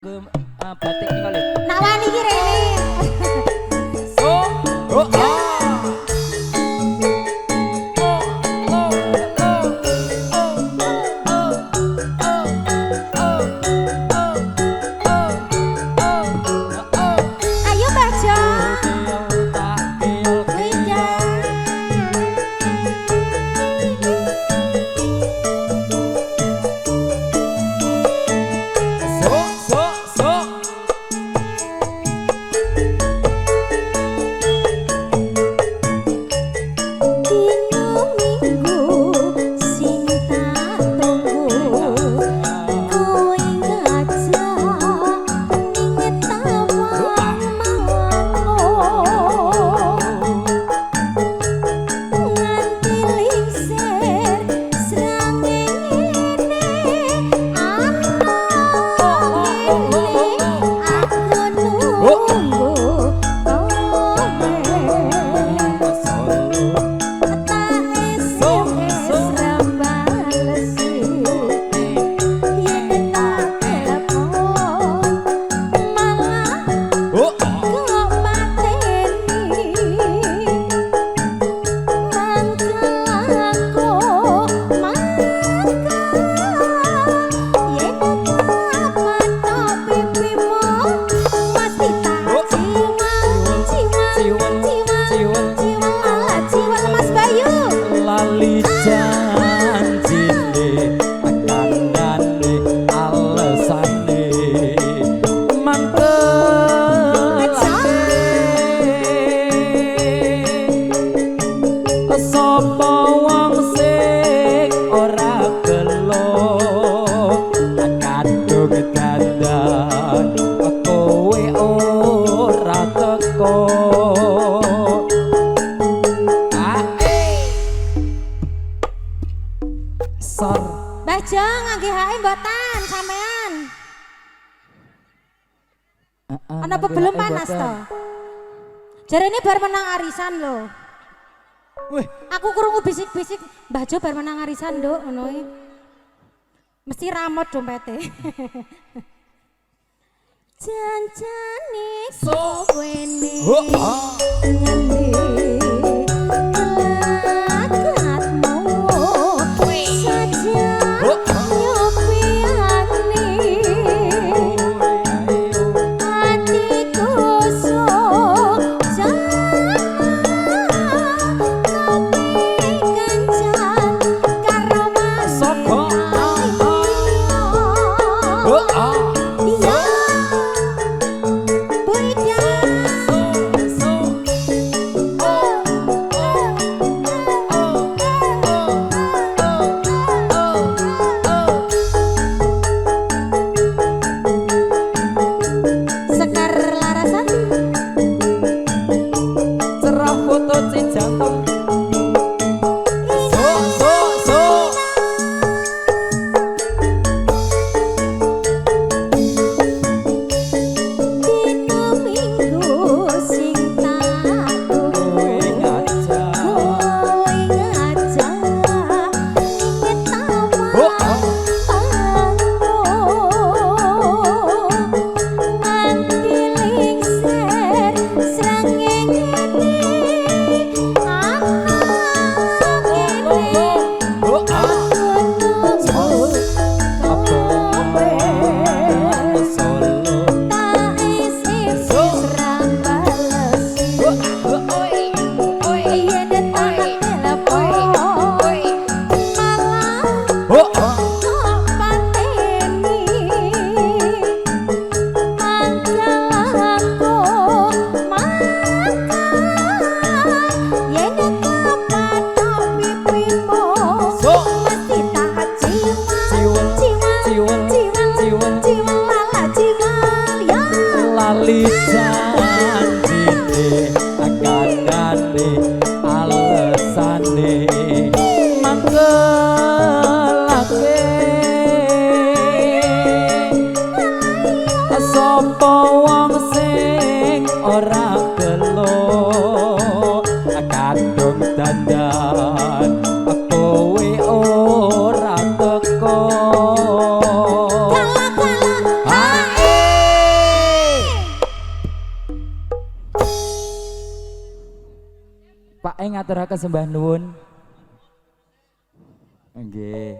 ke batik ini kali. Nawani iki rene. Ayo Mbak Jo. Mbah Jo ngangge hae mboten sampean. Ana apa belum panas to? Jarene bar menang arisan lho. Wih, aku krungu bisik-bisik Mbah Jo bar menang arisan, Nduk, ngono iki. Mesti ramot dompete. Janjane sowene. Ngendi? ngaturaken sembah nuwun. Nggih.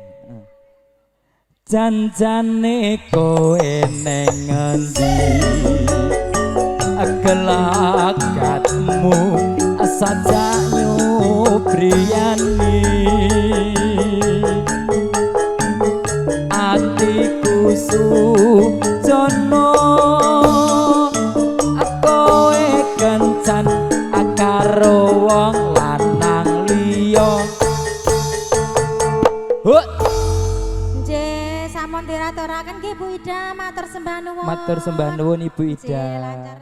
Janjane kowe neng ngendi gelakatmu saja nyubriyani atiku sujono kowe kencan karo wong lanang liya. Nggih, sampun diraturaken nggih Bu Ida, matur sembah nuwun. Matur sembah nuwun Ibu Ida. Nggih, lancar.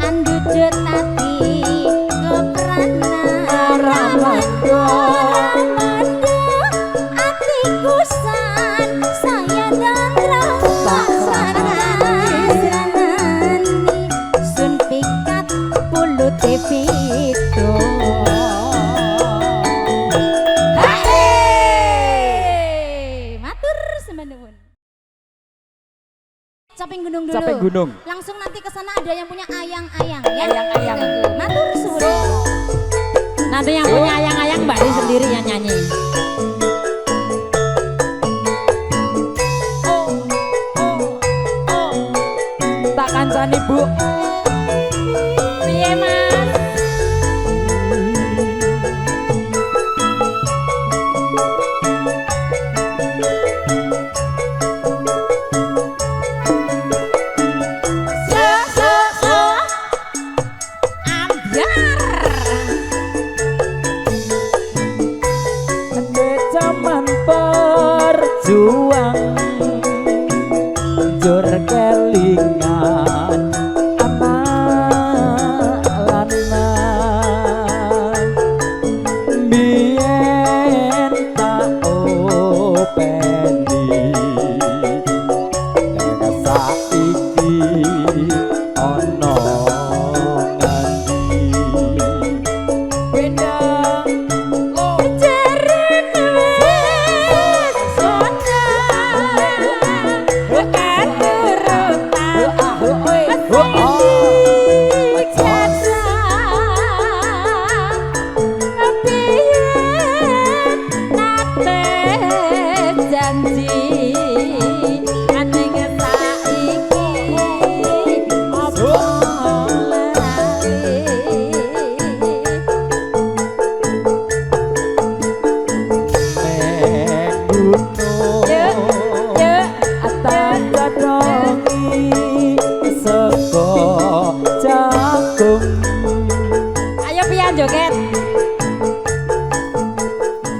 andudut tati ngeprana Ramando atiku san saya dandra sanani sun pikat pulut tepito matur sembanuwun. Caping gunung dulu. Caping gunung. Langsung nanti ke sana ada yang punya ayang-ayang ya. Ayang-ayang. Matur suwun. Nanti yang punya ayang-ayang Mbak Di sendiri yang nyanyi. Tak kancani Bu. Piye Mas? Zaman perjuang jur kelingan anak lanang biyen tak openi nek saiki ana ngendi beda Ayo pian joget.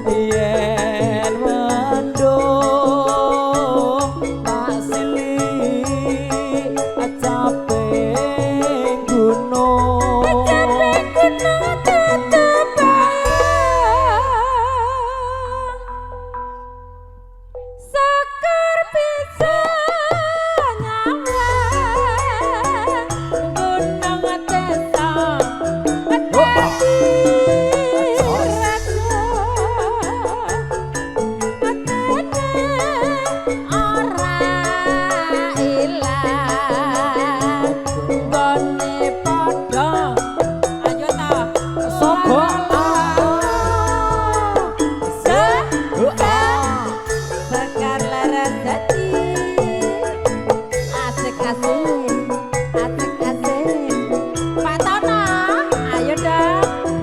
yen mendung tak silih caping gunung Sekar bisa nyawa gunung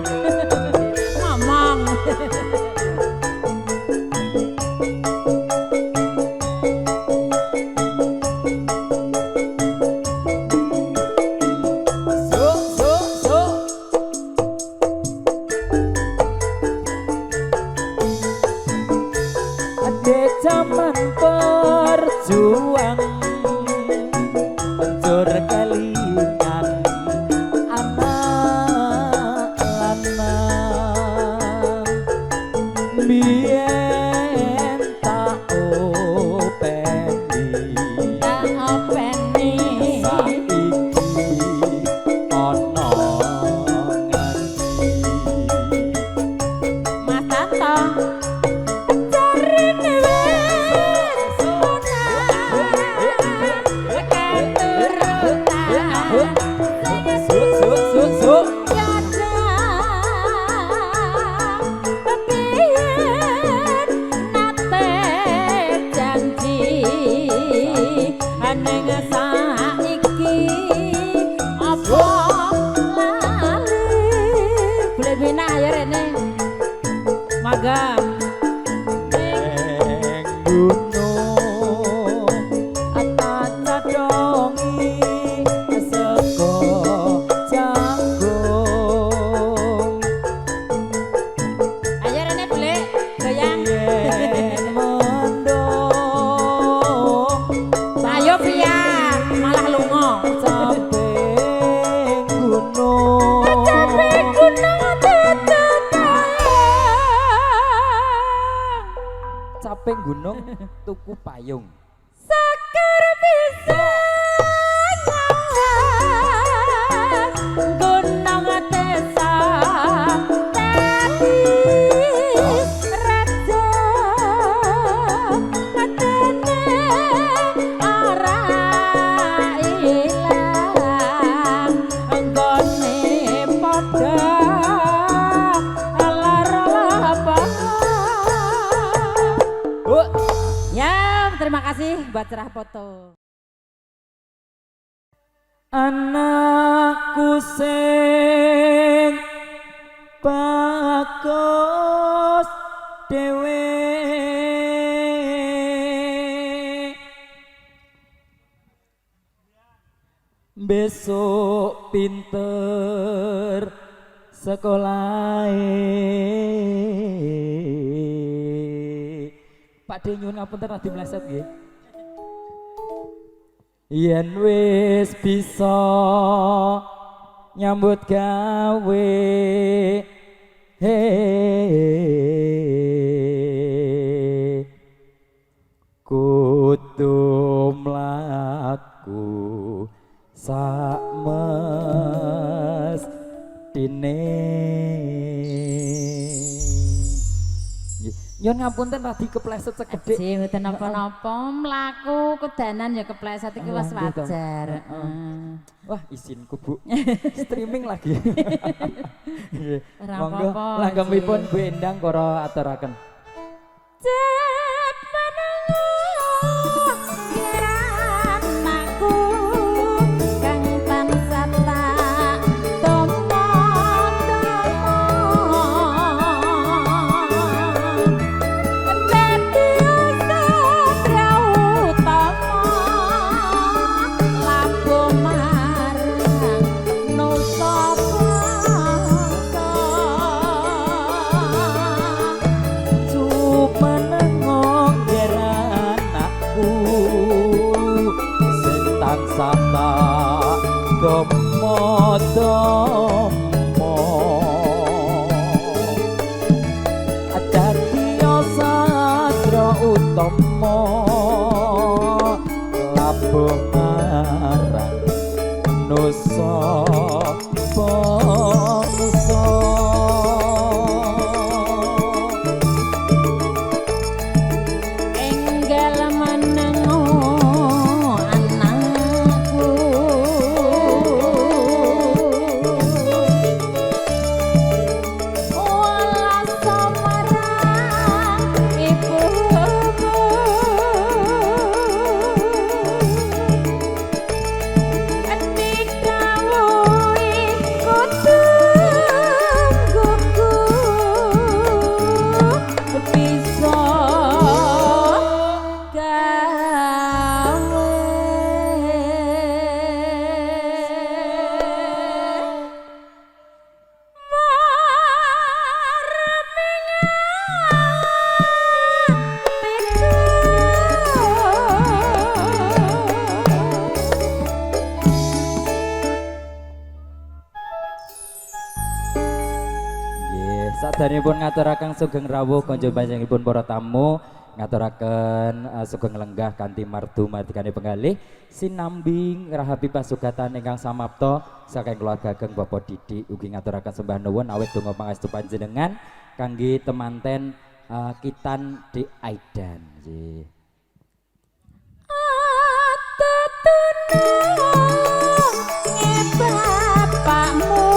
desa zaman perjuang jur kelingan anak lanang biyen tak openi saiki ana ngendi Mas Tanto Maga neng gunung atacadongi sego janggung ayo rene boleh goyang yen mendung ayo pian malah lunga gunung tuku payung. Sekar bisa gunung desa tadi raja atene ora ilang nggone padha ya, terima kasih buat cerah foto. Anakku sing bagus dhewe besok pinter Pak De nyuwun ngapunten radi mleset nggih. Yen wis bisa nyambut gawe kudu mlaku sak mestine. Nyon ngapunten radi kepleset segede. Ji mboten napa-napa, mlaku kedanan ya kepleset iki wis wajar. Wah, izinku Bu. Streaming lagi. Nggih. Ora Monggo apa-apa, langgamipun Bu Endang karo aturaken. Cet menengah kiranaku kang tansah tak tomo-tomo dadi satria utama labuh marang nusa bangsa Menengok anakku sing tansah tak domo-domo dadi satria utama labuh marang nusa bangsa. enggal menengo anakku welas marang ibuku enik dawuhi kudu gugu bisa gawe Nggih, sadanipun ngaturaken sugeng rawuh kanca panjenenganipun para tamu, ngaturaken sugeng lenggah kanthi mardu martikane penggalih sinambi ngerahapi pasugatan ingkang samapta saking keluarga ageng Bapak Didik ugi ngaturaken sembah nuwun awit donga pangestu panjenengan kangge temanten Kitan Dik Aidan. Nggih. Bapakmu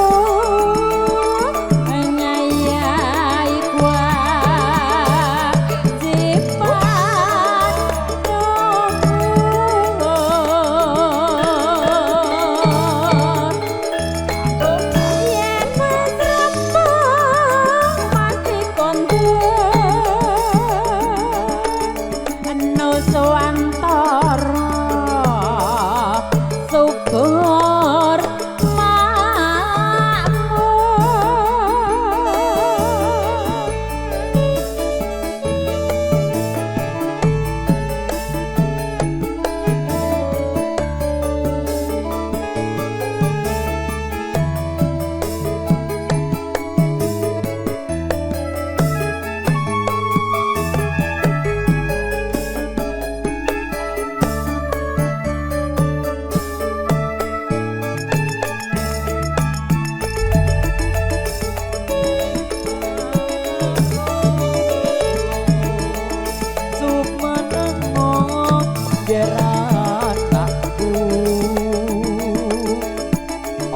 nyayai kewajiban yen mas rempong mati kondur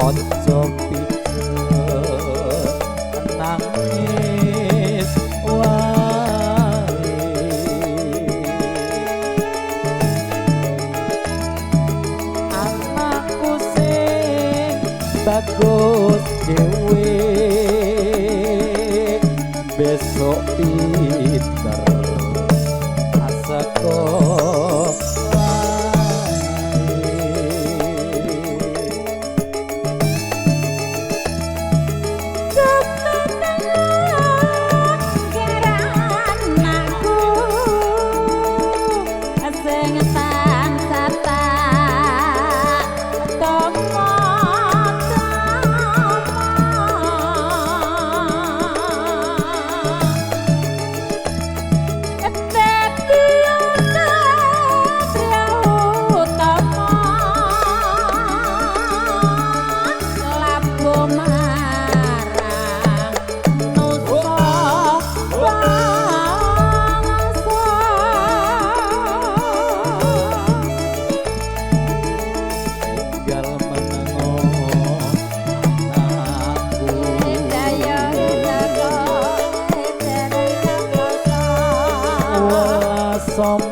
ojo pijet nangis wae anakku sing bagus dhewe besok pinter aseko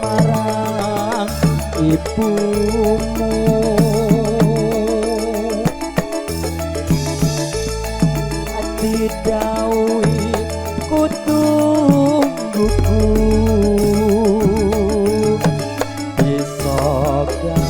marang ibumu didhawuhi kudu tungguku bisa gawe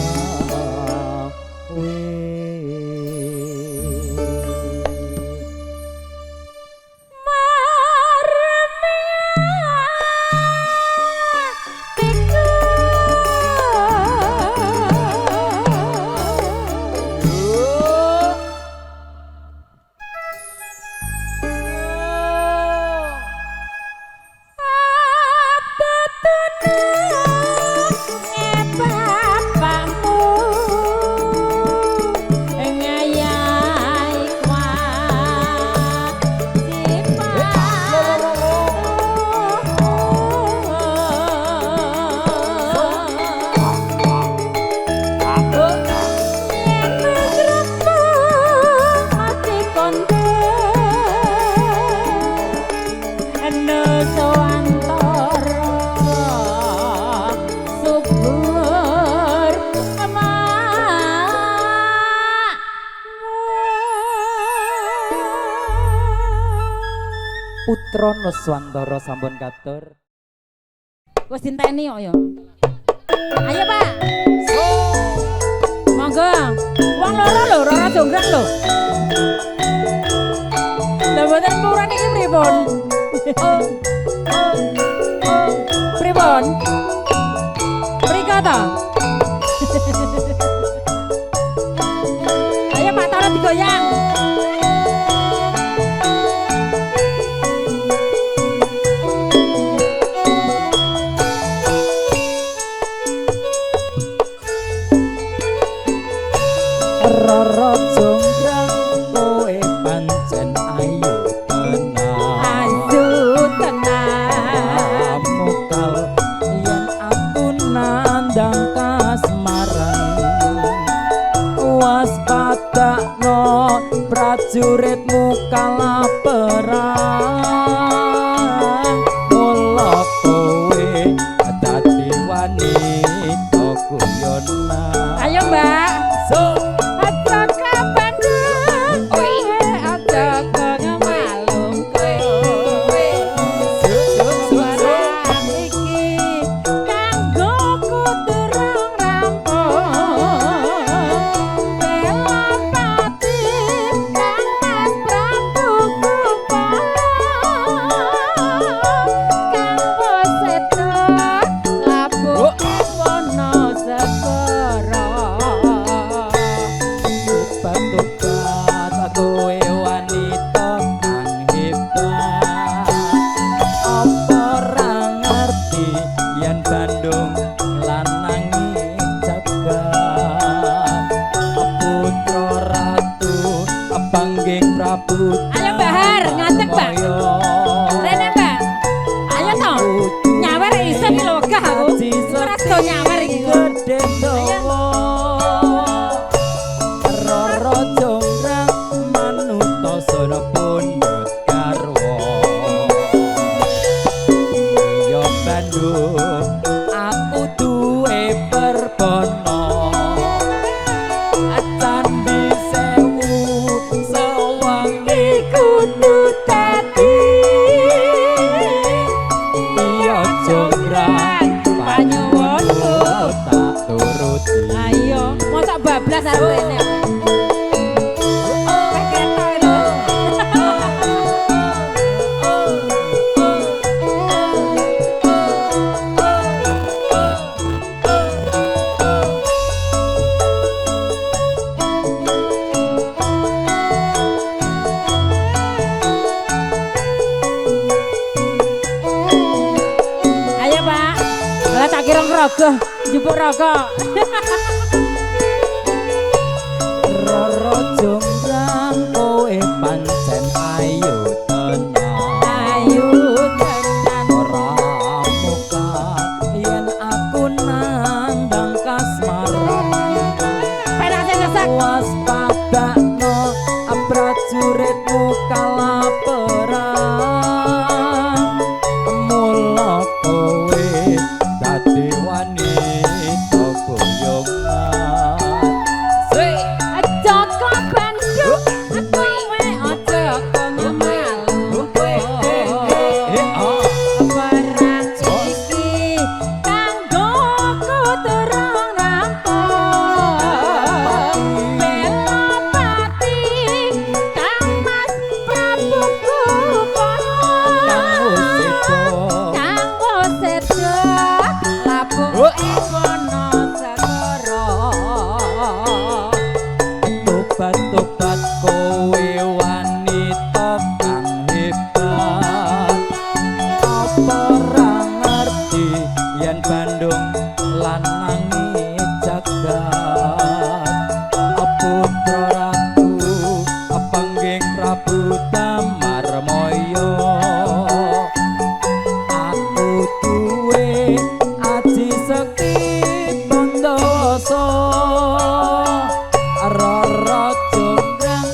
Putra Nuswantara sampun katur. Wis dinteni kok ya. Ayo, Pak. Monggo. Wong loro lho, Rara Jonggrang lho. Lah mboten purun iki pripun? Pripun? Prika ta? Ayo Pak Tara digoyang. Rara Jonggrang kowe pancen ayu tenan Ayu tenan mukal yen aku nandang kasmaran waspadakno prajuritmu kalah perang mula kowe dadi wanita guyonan. Ayo Mbak. So Ayo Bahar, ngadeg Mbak. Rene Mbak. Ayo toh. Nyawer iso iki lho wegah aku. Ora sedo nyawer iki. Gede dawa Rara Jonggrang raga, jupuk raga. Roro jonggrang kowe pancen ayu tenan. Ayu tenan. Ora muka yen aku nandang kasmaran. Penak sing ngesek. Waspadakno prajuritmu kala perang. Mula kowe dadi wanita boyongan. Aja kok banduk, kowe aja kok ngamal. Barang iki kanggo kuturung rampung. Pelopati Kang Mas Prabu Kanggo sedo labung kono segara. Tobat-tobat kowe wanita kang hebat. Apa ora ngerti yen Bandung lanangi jagat. Putra ratu pengging Prabu Damarmaya. Aku duwe aji sekti bandasa. Rara jonggrang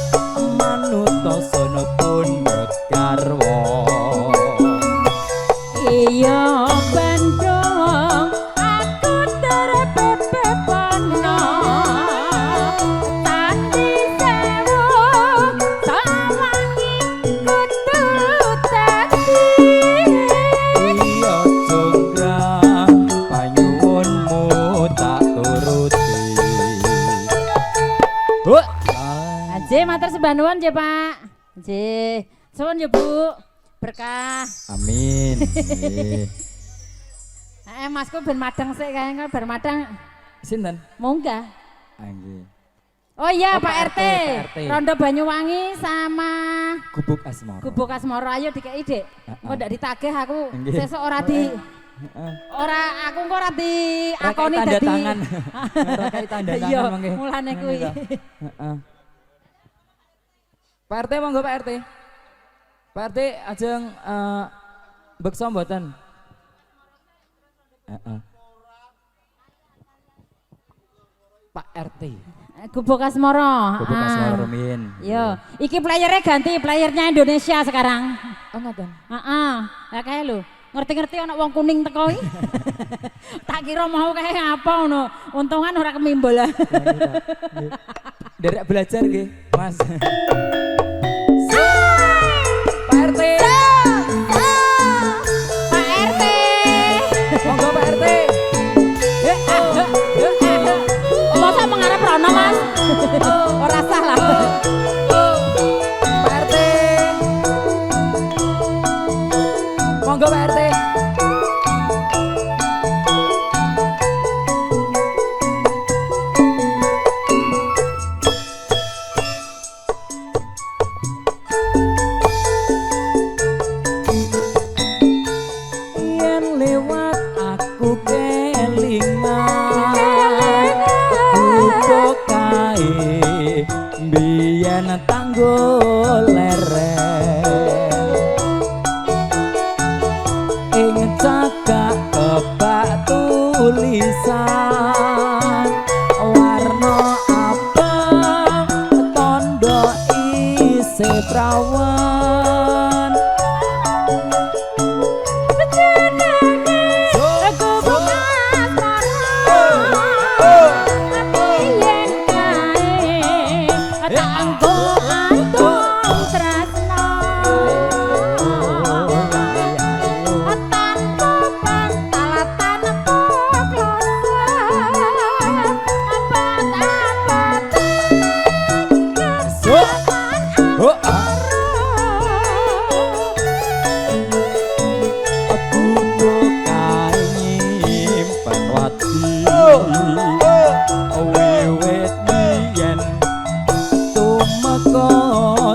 manut sono pundhut garwa. Iya Bandung aku terpepepono. Tandi sewu sawangi kudu dadi. Iya jonggrang panyuwunmu tak turuti. Nggih matur sembah nuwun nggih Pak. Nggih. Suwun ya Bu. Berkah. Amin. Nggih. Masku ben madang sik kae kan bar madang Sinten? munggah. Nggih. Oh iya Oh, Pak RT. Pak RT. Rondo Banyuwangi sama Gubuk Asmara. Gubuk Asmara ayo dikeki Dik. Engko ndak ditagih aku. Nggih. Sesuk ora di Heeh. aku engko ora di Ora akoni kayak tanda dadi. tangan. Ora kayak tanda tangan Iya, mangke. mulane kuwi. Heeh. Pak RT monggo Pak RT. Pak RT ajeng beksa mboten? Heeh. Pak RT. Gubuk Asmara. Gubuk Asmara rumiyin. Yo, iki playernya ganti, playernya Indonesia sekarang. Oh ngoten. Heeh. Lah kae lho. Ngerti-ngerti ana wong kuning teko iki. Tak kira mau kae apa ngono. Untungan ora kemimbol. Derek belajar nggih, Mas. Pak RT. Pak RT. Monggo Pak RT. Masa mengarep rono, Mas? Ora salah. Pak RT. Monggo Pak RT. Yen lewat aku kelingan Gubuk kae biyen tanggul leren ing cagak kebak tulisan warna abang tondo isih prawan.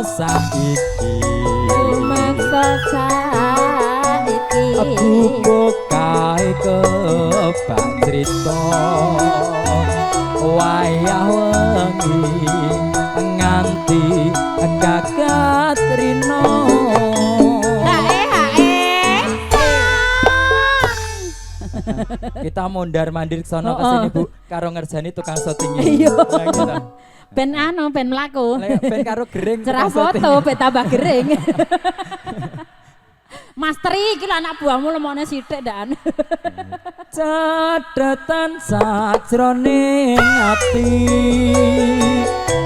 Saiki Meksa saiki bubuk wae kebak crita wayah wengi nganti gagat rino kita mondar mandir sono kesini Bu karo ngerjani tukang syutingnya. Iya. Nah, gitu. Ben anu ben mlaku. Ben karo gering Cerah tukang syuting. foto ben tambah gering. Master iki lho anak buahmu lemone sithik ndak. Cadetan sajroning ati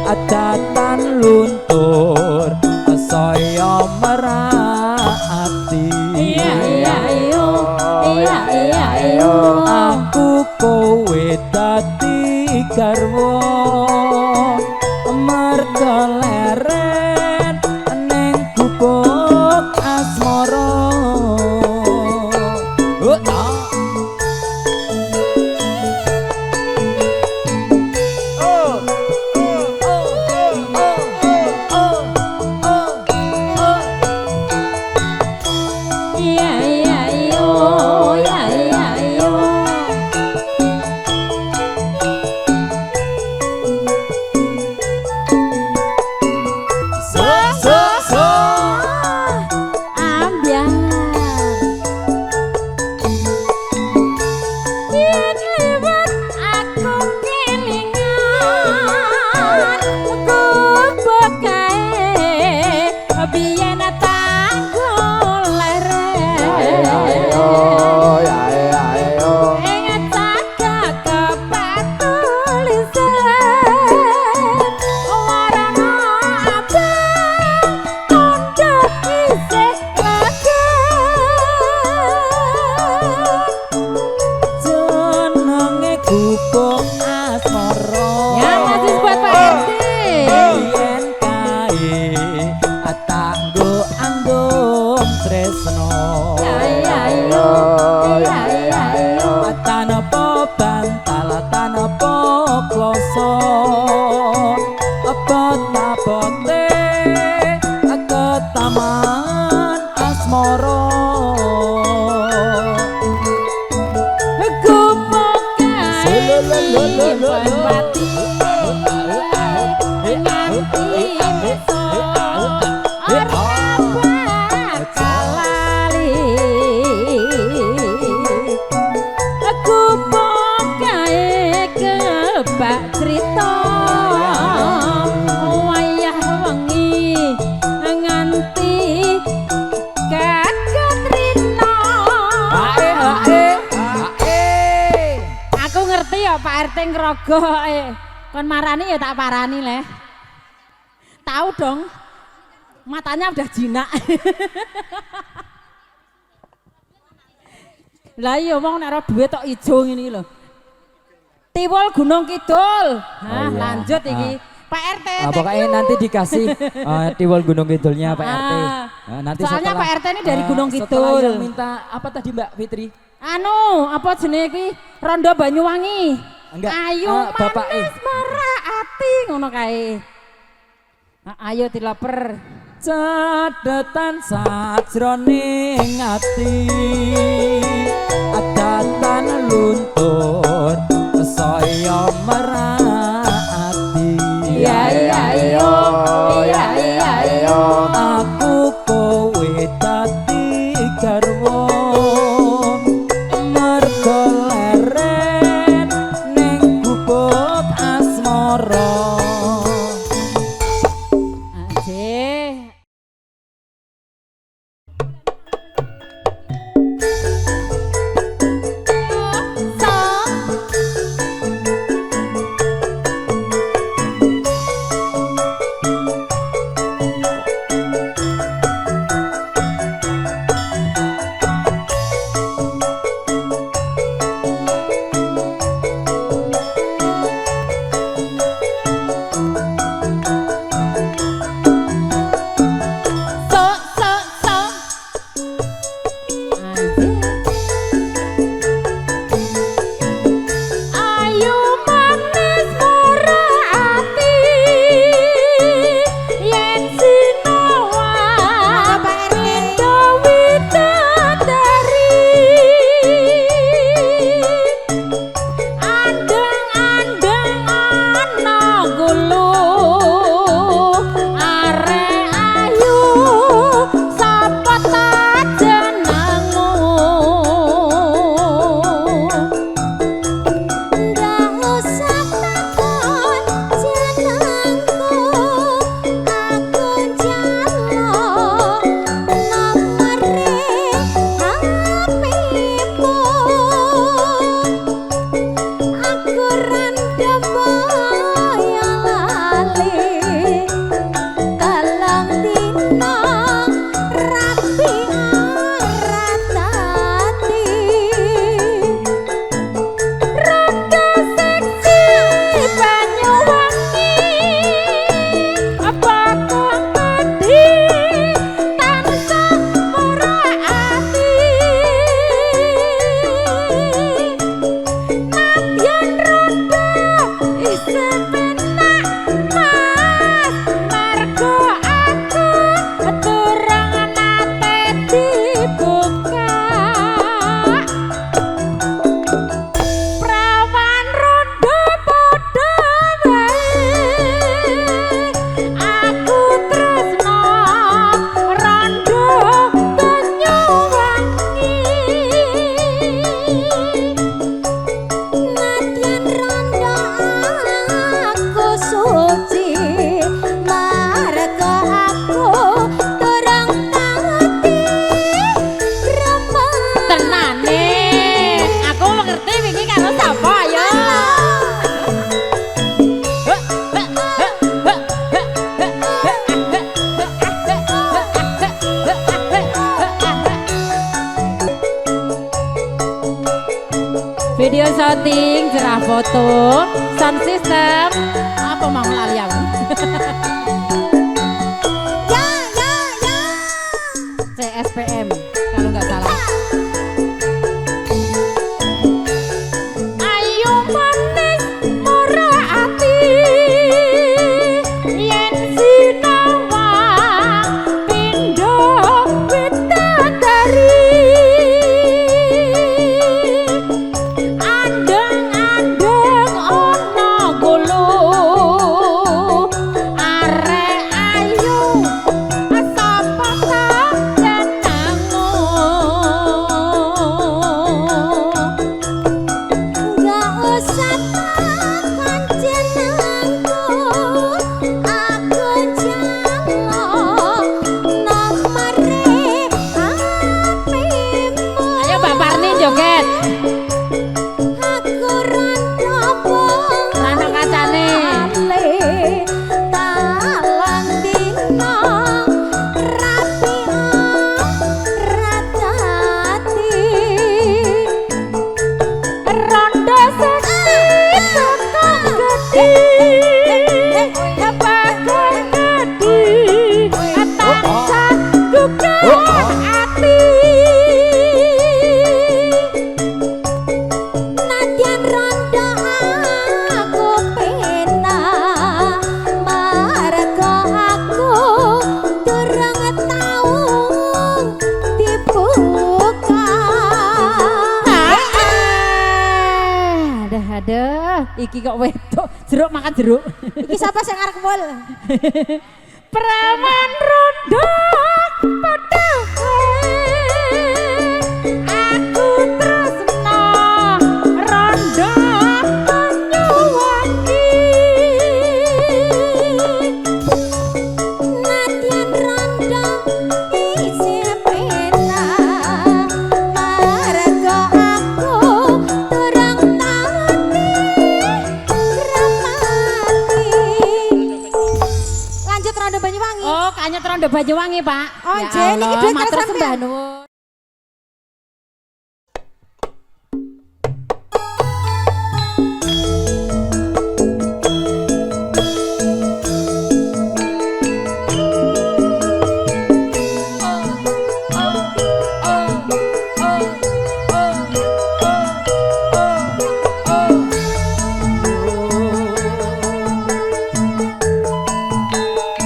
adatan luntur saya merati Iya iyo. Iya iyo. aku kowe dadi garwa merga leren ning gubuk asmara Kon marani ya tak parani leh. Tahu dong. Matanya udah jinak. Lah iya mau nek ora duwe tok ijo ngene iki lho. Tiwul Gunung Kidul. Nah, lanjut iki. Pak RT. Pokoknya nanti dikasih tiwul Gunung Kidulnya Pak RT. Nanti soalnya setelah, Pak RT ini dari Gunung Setelah Kidul. yang minta apa tadi Mbak Fitri? Anu, apa jenenge iki? Rondo Banyuwangi. Enggak. Ayo Bapak manis meraati ngono kae. Ayo dilaper. Cadetan sajroning ati adatan luntur saya merati Iya aku kowe dadi garwa merga leren ning gubuk asmara shooting, cerah foto, sound system, apa mau lali aku? CSPM kalau nggak salah. Ayo manis mora ati, yen sinawang pindho widadari. Andeng-andeng ana gulu, arek ayu sapa ta jenengmu. Nggak usah takon jenengku, aku jaluk nomere HP-mu. Ayo Mbak Parni joget. Aku rondo bong Rano kacane. ale, talang dino rapi ratati. Rondo seksi tukang gede, bagus gede, tansah gugah ati. Nadyan rondo aku penak, marga aku durung tau dibuka. Aduh, iki kok wedok jeruk makan jeruk. Iki sapa sing arep mul? Preman rondo padha aku tresno rondo nyuwangi. Nadyan rondo isih penak, marga aku durung tau diramati. Lanjut rondo Banyuwangi. Oh, kanyet rondo Banyuwangi, Pak. Oh, Ya Jen, iki Allah, duit karo matur sampean. sembah nuwun.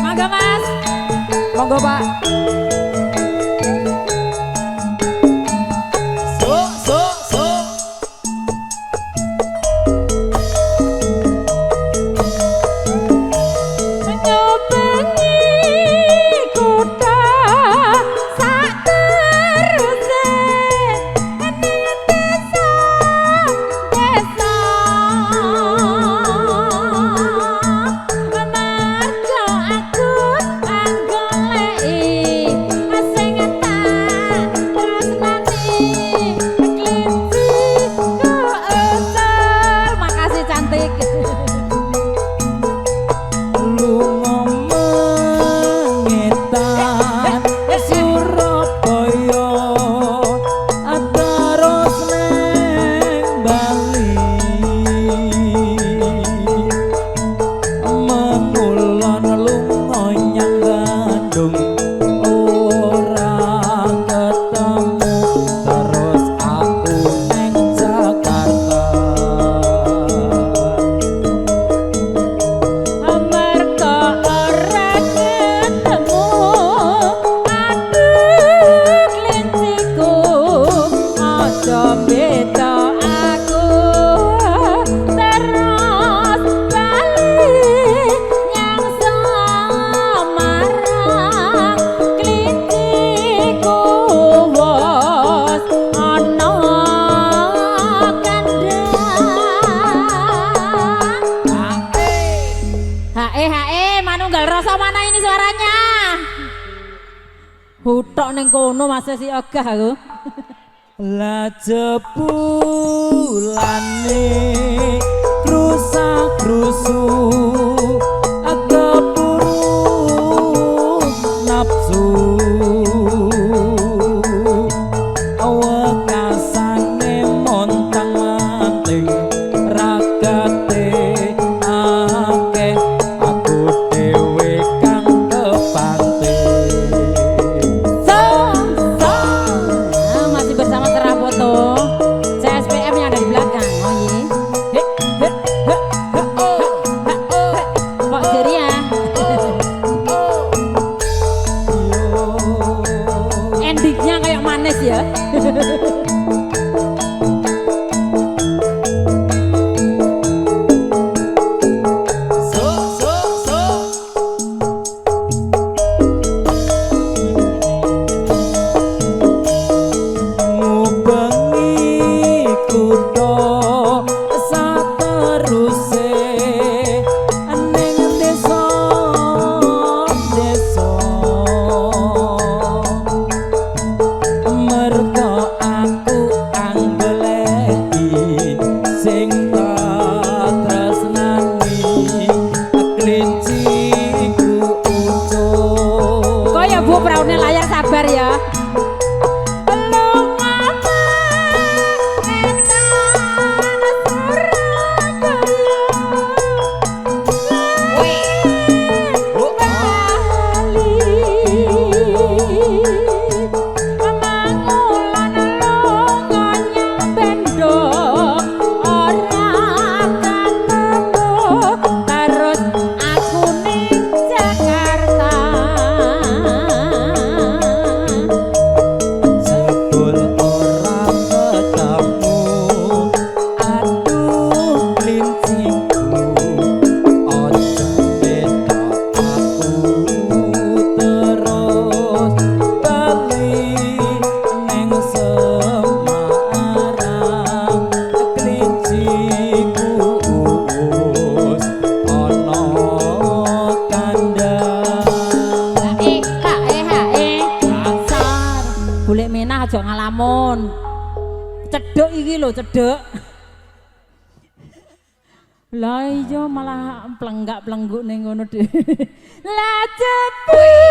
Mangga Mas. Monggo Pak. Nyobengi kutha sak teruse ning desa marga aku anggoleki sing tak tresnani kelinci ku esel. Makasih cantik. Lunga mengetan Surabaya terus neng Bali mengulon lunga nyang Bandung ora ketemu terus aku neng Jakarta. Amarga ora ketemu aduh klinciku aja beda aku terus balik nyang Semarang klinciku wos ana kandhang. Manunggal rasa mana ini suaranya? Hutok ning kono masih si ogah aku. La jebulane krusa-krusu keburu nafsu wekasane montang manting aja ngalamun. Cedhek iki lho, cedhek. Lah iya malah plenggak-plengguk ning ngono dhewe. Lah cepulane